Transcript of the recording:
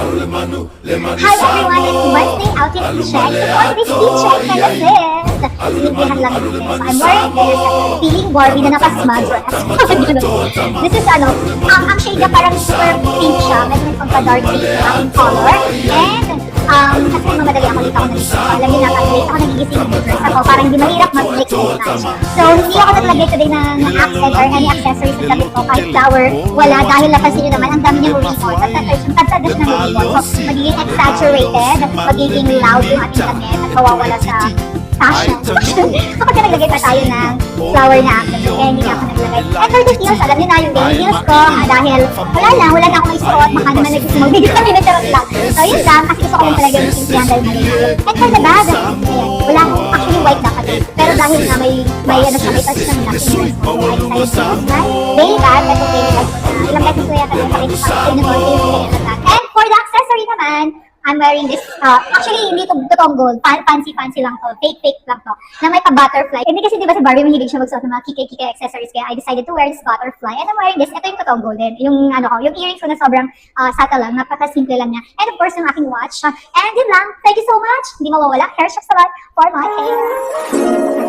Hi everyone, it's Wednesday outfit check. For this team check na this. Sinibihan lang natin. So I'm wearing this feeling Barbie na naka-smudge dress. This is ang shade niya parang super pink siya. Medyo pagka-dark pink na in color. And kasi mamadali ako dito ako nag-isip. Alam niyo na, pag late ako nagigising ng dress ako, parang di mahirap mag-mix and match. So hindi ako naglagay today ng accent or any accessories sa damit ko. Kahit flower, wala. Dahil napansin niyo naman, ang dami niyang ribbon. Yung tatadas ng ribbon. So magiging exaggerated, magiging loud yung ating damit at mawawala sa fashion. Kapag naglagay pa tayo ng flower na accent, kaya hindi na ako naglagay. And for the heels, alam niyo na yung baby heels ko, dahil wala na akong isuot, baka naman nag-bigay kami na charot lang. So yun lang, kasi gusto ko lang talaga yung simplihan dahil maliit. And for the bag, ayan, wala akong actually white dapat eh. Pero dahil na may touch ng black, I decided to use my baby bag, that's okay, ilang beses ko yata yung pakita sa akin ng And for the accessory naman, I'm wearing this, actually hindi to totoong gold, fancy lang to, fake lang to, na may pa-butterfly. Hindi kasi diba si Barbie mahilig siya magsuot ng mga kike accessories, kaya I decided to wear this butterfly. And I'm wearing this, ito yung totoong golden, yung yung earrings ko na sobrang subtle lang, napaka-simple lang niya. And of course, yung aking watch. And yun lang, thank you so much, hindi mawawala, hair shocks a lot for my hair.